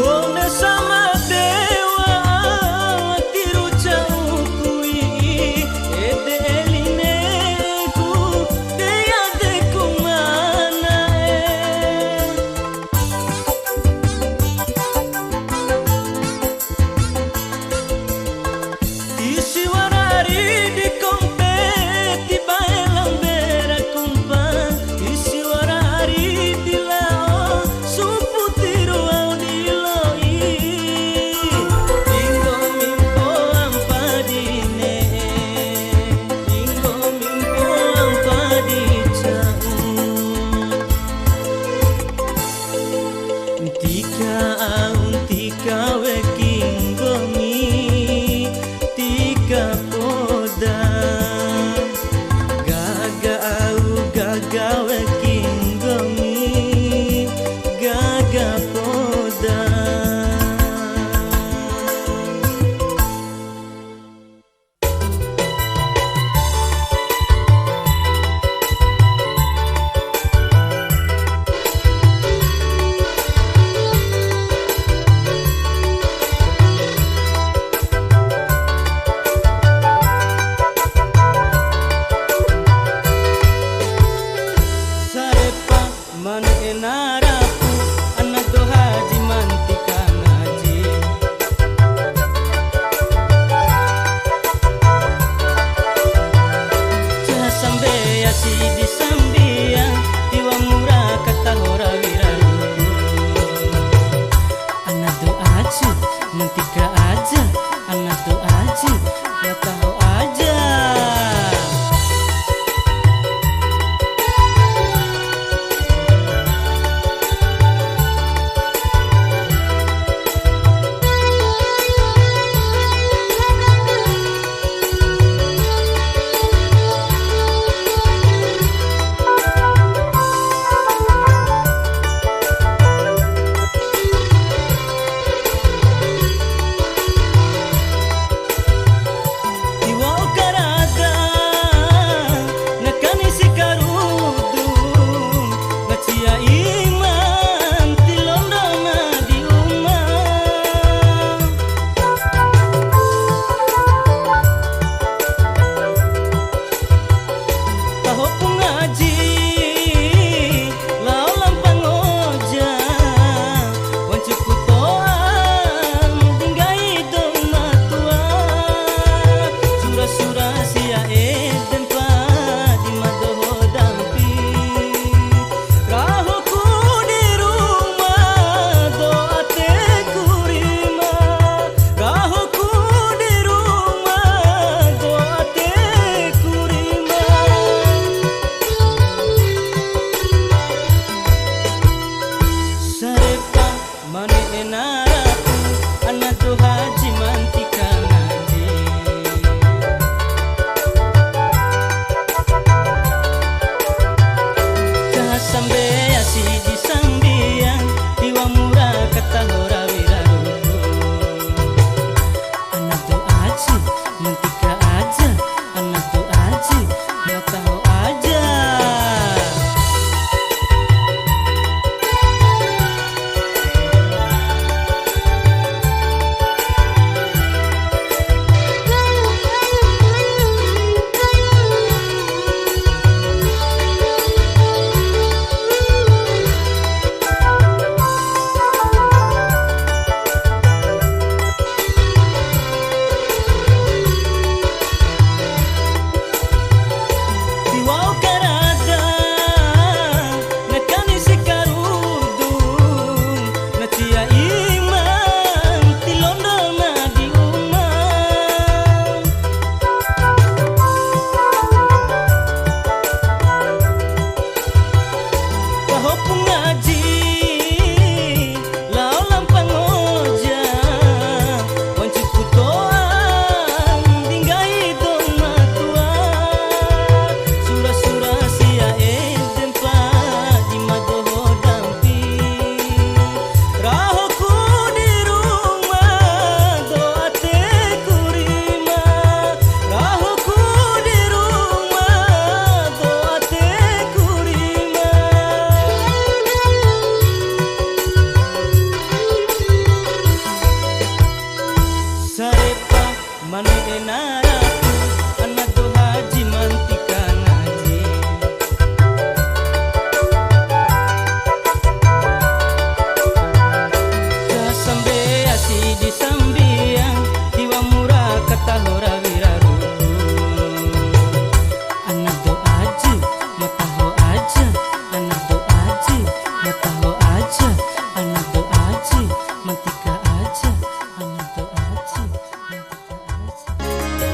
Kona sama dewa tiru caukui ede elineku deya deku mana isi warari di kompeti baelang bera kumpan isi warari di lao supu tiru au di loi inggo mimpo ampadine inggo mimpo ampadi cau tika aun tika wekinggomi tika poda gaga au gaga wekinggomi gaga poda sarepa man enaraku anak doha di mantikanaji jah sambe asi di sambia tiwa murah kata hora wirarudu anak doaji mantika aja anak doaji ya tahu aja Iwal karada nakani sikarudu bacia iman tilondona di umah tahu pengaji lau lampang oja wancuku toan tinggai dong matua sura-sura sia eden pa di madoho dampi rahoku di rumah doa te kurima rahoku di rumah doa te kurima sarepa mane enaraku anak doha ji mantikanaji jah sambe asi di sambian tiwa murah kata hora wirarudu anak doaji mantika aja anak doaji ya tahu aja enaraku anak do haji mantika ngaji. Kasambe asi disambiang jiwa murah katahora wiraruku. Anak do aja mataho aja, anak do aja mataho aja, anak do aja mantika aja, anak do aja mantika aja.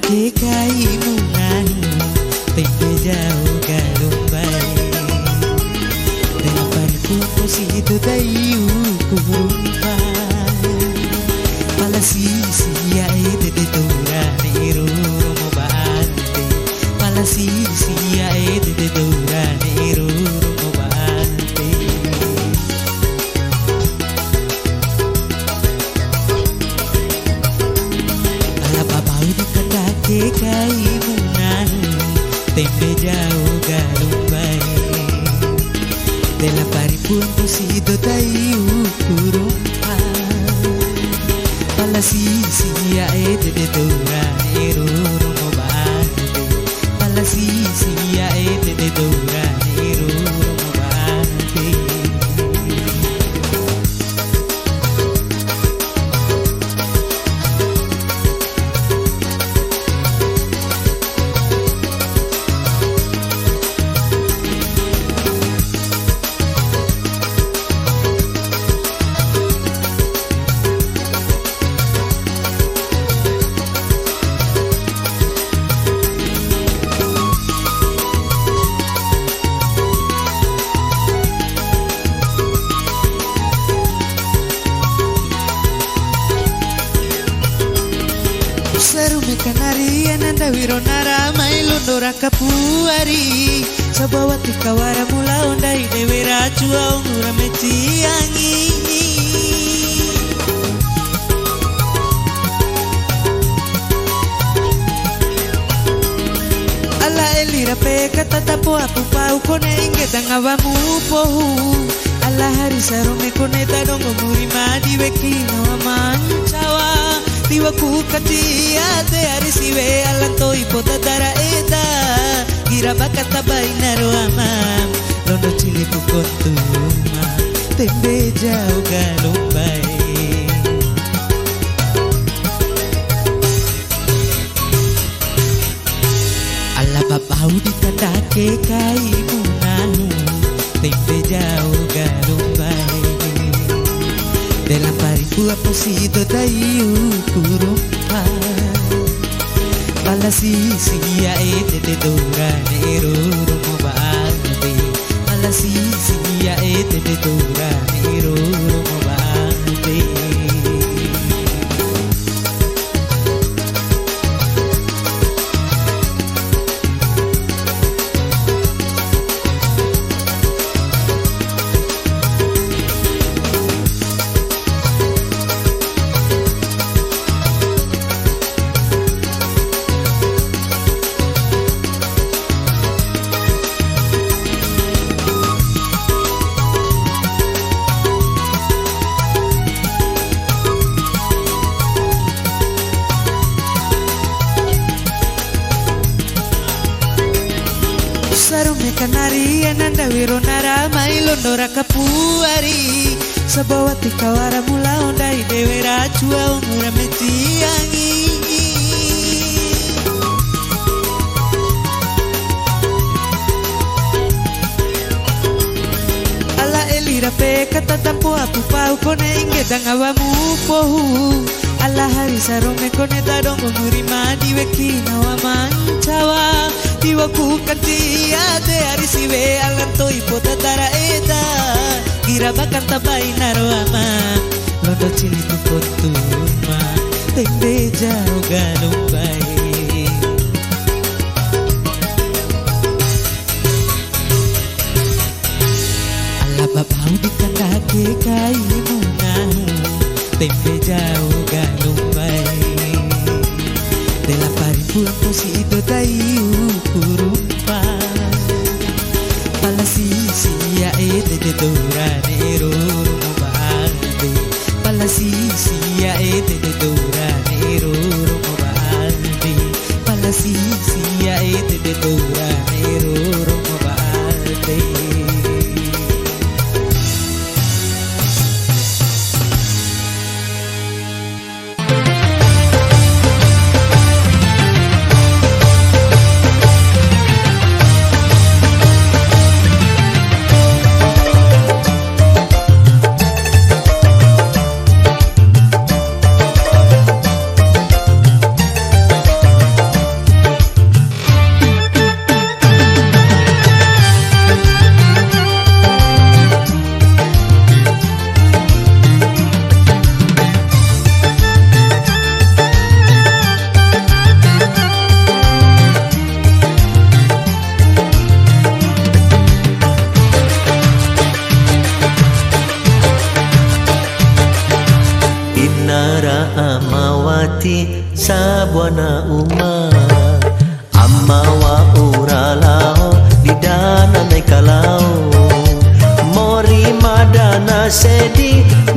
ke kaimu nanu tempe jauh galumbai dalam pariku posito dayu kurumpai pala sisi ya ede de dora nero mo bante pala sisi ya ede de dora nero mo bante ala babau di kandake kaimu nanu tempe jauh galumbai dalam pariku posito dayu kurumpai pala sisi ya ede de dora nero mo bante pala sisi ya ede de dora nero mo bante Sarume kanari ananda wironara mailundora kapuari sabawati kawara mula ondai dewera chua ungura meciangi ala elira peka tatapo apu pau kone inge tangawamu pohu ala hari sarume kone tadongo murima diwekino amancawa Tiwa ku katia te arisiwe alanto ipotadara eda gira bakata bainaro amam londo chile ku kontuma tembe jauh galumbai ala babau di kandake kaimu nanu tembe jauh galumbai dalam pariku posito dayu kurumpai pala sisi ya ede de dora nero mo bante pala sisi ya ede de dora nero mo bante Sarume kanari ananda wironara mailondora kapuari sabawati kawara mula ondai dewera chua ungura meciangi ala elira peka tatapo apu pau kone inge tangawamu pohu ala hari sarume kone tadongo murima diwekina wa mancawa Tiwa ku katia te arisiwe alanto ipotadara eda gira bakanta bainaro amam londo chili ku kontuma tembe jauh galumbai ala babau di kandake kaimu nanu tembe jauh galumbai dalam pariku posito dayu kurumpai pala sisi ya ede de dora nero mo bante pala sisi ya ede de dora nero mo bante pala sisi ya ede de dora nero mo bante wana uma amma wa uralao di dana nai kalao mori madana sedi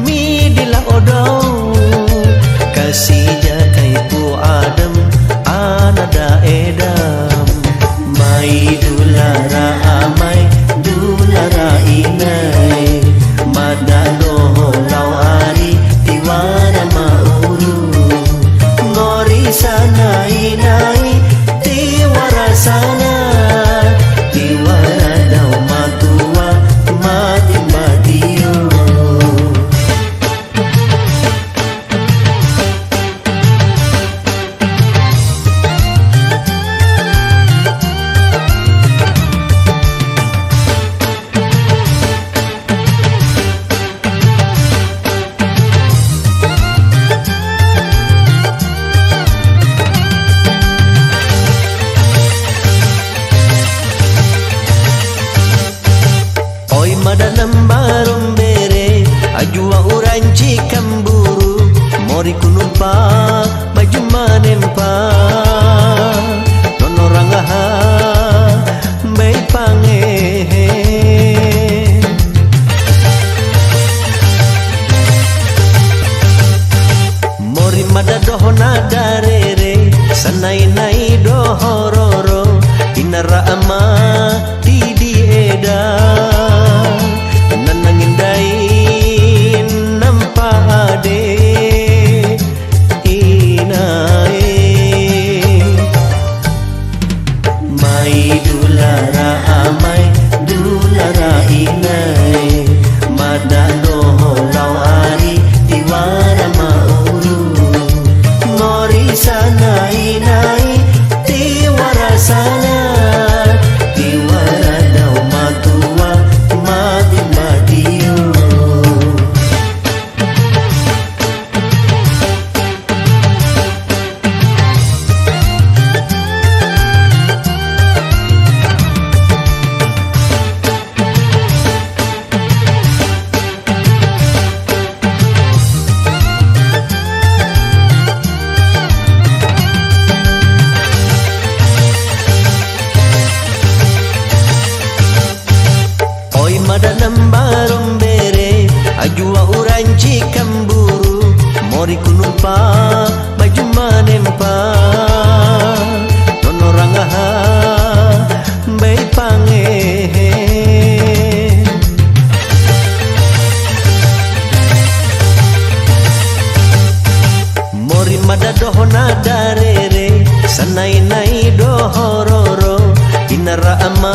mi dila odau kasih jakai pu adam anada edam mai dulara amai dulara inai madalo lawari tiwara mauru ngori sana inai tiwara sana tiwara dau matua mati madio. Madalam barum bere ajua uranci kamburu mori kunumpa baju manempa nonorangaha bei pange mori madadohona darere sanai nai dohororo inara ama didi eda madalam barum bere ajua uranci kamburu mori kunumpa baju manempa nonorangaha bei pange mori madadohona darere sanai nai dohororo inara ama